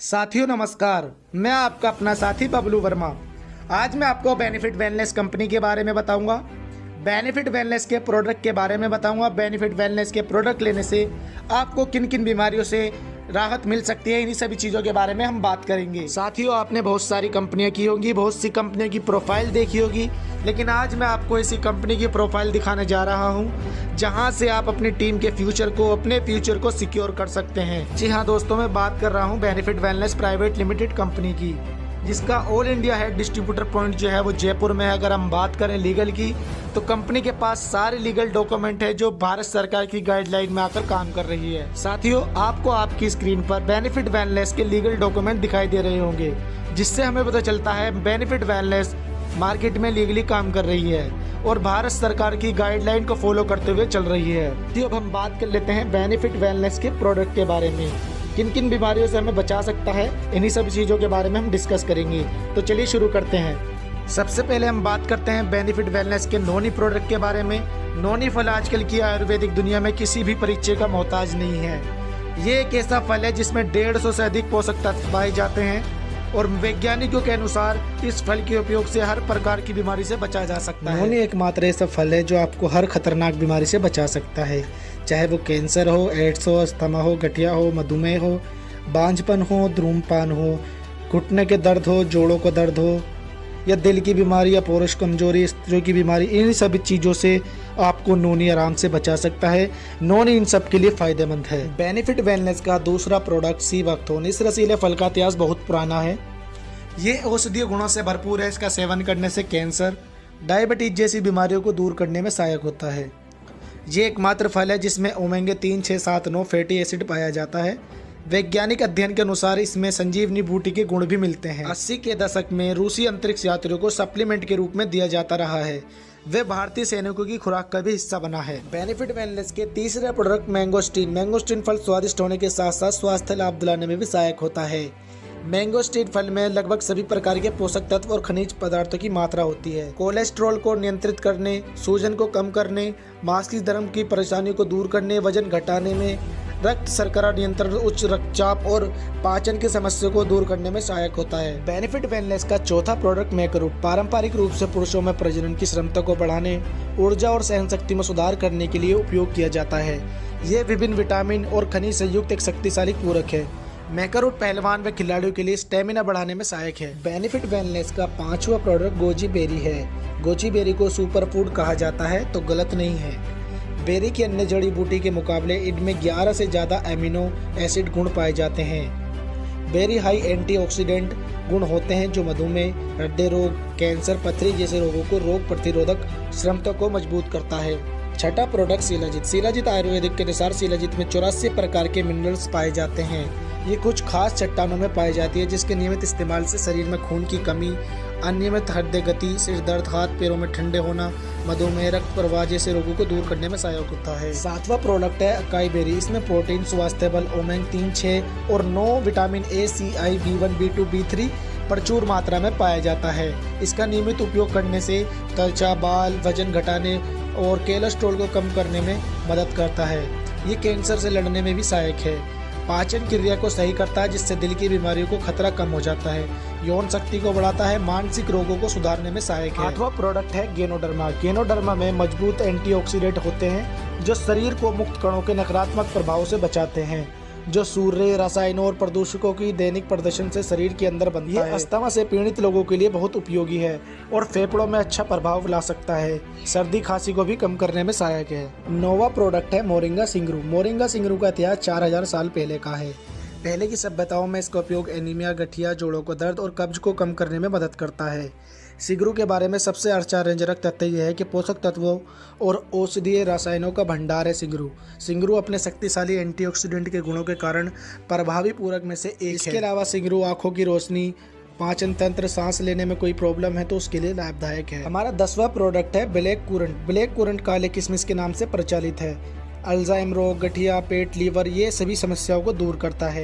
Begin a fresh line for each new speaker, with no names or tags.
साथियों नमस्कार, मैं आपका अपना साथी बबलू वर्मा। आज मैं आपको बेनिफिट वेलनेस कंपनी के बारे में बताऊंगा, बेनिफिट वेलनेस के प्रोडक्ट के बारे में बताऊंगा। बेनिफिट वेलनेस के प्रोडक्ट लेने से आपको किन किन बीमारियों से राहत मिल सकती है, इन्हीं सभी चीज़ों के बारे में हम बात करेंगे। साथियों, आपने बहुत सारी कंपनियां की होंगी, बहुत सी कंपनियों की प्रोफाइल देखी होगी, लेकिन आज मैं आपको ऐसी कंपनी की प्रोफाइल दिखाने जा रहा हूं जहां से आप अपनी टीम के अपने फ्यूचर को सिक्योर कर सकते हैं। जी हाँ दोस्तों, मैं बात कर रहा हूं benefit wellness private limited company की, जिसका all India head distributor point जो है वो जयपुर में है। अगर हम बात करें लीगल की, तो कंपनी के पास सारे लीगल डॉक्यूमेंट है जो भारत सरकार की गाइडलाइन में आकर काम कर रही है। साथियों, आपको आपकी स्क्रीन पर बेनिफिट वेलनेस के लीगल डॉक्यूमेंट दिखाई दे रहे होंगे, जिससे हमें पता चलता है बेनिफिट वेलनेस मार्केट में लीगली काम कर रही है और भारत सरकार की गाइडलाइन को फॉलो करते हुए चल रही है। तो अब हम बात कर लेते हैं बेनिफिट वेलनेस के प्रोडक्ट के बारे में, किन किन बीमारियों से हमें बचा सकता है, इन्हीं सभी चीज़ों के बारे में हम डिस्कस करेंगे। तो चलिए शुरू करते हैं। सबसे पहले हम बात करते हैं बेनिफिट वेलनेस के नोनी प्रोडक्ट के बारे में। नोनी फल आजकल की आयुर्वेदिक दुनिया में किसी भी परिचय का मोहताज नहीं है। ये एक ऐसा फल है जिसमें 150 से अधिक पोषक तत्व पाए जाते हैं और वैज्ञानिकों के अनुसार इस फल के उपयोग से हर प्रकार की बीमारी से बचा जा सकता है। नोनी एकमात्र ऐसा फल है जो आपको हर खतरनाक बीमारी से बचा सकता है, चाहे वो कैंसर हो, एड्स हो, अस्थमा हो, गठिया हो, मधुमेह हो, बांझपन हो, धूम्रपान हो, घुटने के दर्द हो, जोड़ों का दर्द हो, या दिल की बीमारी या पौरुष कमजोरी, स्त्रियों की बीमारी, इन सभी चीज़ों से आपको नोनी आराम से बचा सकता है। नोनी इन सब के लिए फायदेमंद है। बेनिफिट वेलनेस का दूसरा प्रोडक्ट सीवक्थोन। इस रसीले फल का इतिहास बहुत पुराना है। ये औषधीय गुणों से भरपूर है। इसका सेवन करने से कैंसर, डायबिटीज जैसी बीमारियों को दूर करने में सहायक होता है। ये एकमात्र फल है जिसमें ओमेगा 3, 6, 7, 9 फैटी एसिड पाया जाता है। वैज्ञानिक अध्ययन के अनुसार इसमें संजीवनी बूटी के गुण भी मिलते हैं। 80 के दशक में रूसी अंतरिक्ष यात्रियों को सप्लीमेंट के रूप में दिया जाता रहा है। वे भारतीय सैनिकों की खुराक का भी हिस्सा बना है। बेनिफिट वेलनेस के तीसरे प्रोडक्ट मैंगोस्टीन। मैंगोस्टीन फल स्वादिष्ट होने के साथ साथ स्वास्थ्य लाभ दिलाने में भी सहायक होता है। मैंगोस्टीन फल में लगभग सभी प्रकार के पोषक तत्व और खनिज पदार्थों की मात्रा होती है। कोलेस्ट्रॉल को नियंत्रित करने, सूजन को कम करने, मासिक धर्म की परेशानियों को दूर करने, वजन घटाने में, रक्त शर्करा नियंत्रण, उच्च रक्तचाप और पाचन की समस्या को दूर करने में सहायक होता है। बेनिफिट वेलनेस का चौथा प्रोडक्ट मैकरूट। पारंपरिक रूप से पुरुषों में प्रजनन की क्षमता को बढ़ाने, ऊर्जा और सहन शक्ति में सुधार करने के लिए उपयोग किया जाता है। ये विभिन्न विटामिन और खनिज से युक्त एक शक्तिशाली पूरक है। मैकरूट पहलवान व खिलाड़ियों के लिए स्टेमिना बढ़ाने में सहायक है। बेनिफिट वेलनेस का पांचवा प्रोडक्ट गोजी बेरी है। गोजी बेरी को सुपर फूड कहा जाता है तो गलत नहीं है। बेरी की अन्य जड़ी बूटी के मुकाबले इनमें 11 से ज़्यादा एमिनो एसिड गुण पाए जाते हैं। बेरी हाई एंटीऑक्सीडेंट गुण होते हैं जो मधुमेह, हृदय रोग, कैंसर, पथरी जैसे रोगों को रोग प्रतिरोधक क्षमता को मजबूत करता है। छठा प्रोडक्ट शिलाजित। शिलाजित आयुर्वेदिक के अनुसार शिलाजित में 84 प्रकार के मिनरल्स पाए जाते हैं। ये कुछ खास चट्टानों में पाई जाती है जिसके नियमित इस्तेमाल से शरीर में खून की कमी, अनियमित हृदय गति, सिर दर्द, हाथ पैरों में ठंडे होना, मधुमेह, रक्त प्रवाह जैसे रोगों को दूर करने में सहायक होता है। सातवां प्रोडक्ट है अकाई बेरी। इसमें प्रोटीन, स्वास्थ्य बल, ओमेगा 3, 6 और 9 vitamin A, C, I, B1, B2, B3 प्रचुर मात्रा में पाया जाता है। इसका नियमित उपयोग करने से त्वचा, बाल, वजन घटाने और कोलेस्ट्रॉल को कम करने में मदद करता है। ये कैंसर से लड़ने में भी सहायक है। पाचन क्रिया को सही करता है जिससे दिल की बीमारियों को खतरा कम हो जाता है। यौन शक्ति को बढ़ाता है, मानसिक रोगों को सुधारने में सहायक है। आठवां प्रोडक्ट है गेनोडर्मा। गेनोडर्मा में मजबूत एंटीऑक्सीडेंट होते हैं जो शरीर को मुक्त कणों के नकारात्मक प्रभाव से बचाते हैं, जो सूर्य, रसायनों और प्रदूषकों की दैनिक प्रदर्शन से शरीर के अंदर बनता है। अस्थमा से पीड़ित लोगों के लिए बहुत उपयोगी है और फेफड़ों में अच्छा प्रभाव ला सकता है। सर्दी खांसी को भी कम करने में सहायक है। नौवां प्रोडक्ट है मोरिंगा सिंगरू। मोरिंगा सिंगरू का इतिहास 4000 साल पहले का है। पहले की सभ्यताओं में इसका उपयोग एनीमिया, गठिया, जोड़ों का दर्द और कब्ज को कम करने में मदद करता है। सिगरू के बारे में सबसे आश्चर्यजनक तथ्य यह है कि पोषक तत्वों और औषधीय रसायनों का भंडार है सिगरू। सिगरू अपने शक्तिशाली एंटीऑक्सीडेंट के गुणों के कारण प्रभावी पूरक में से एक है। इसके अलावा सिगरू आंखों की रोशनी, पाचन तंत्र, सांस लेने में कोई प्रॉब्लम है तो उसके लिए लाभदायक है। हमारा 10वां प्रोडक्ट है ब्लैक कुरंट। ब्लैक कुरंट काले किशमिश के नाम से प्रचलित है। अल्जाइमर रोग, गठिया, पेट, लीवर ये सभी समस्याओं को दूर करता है।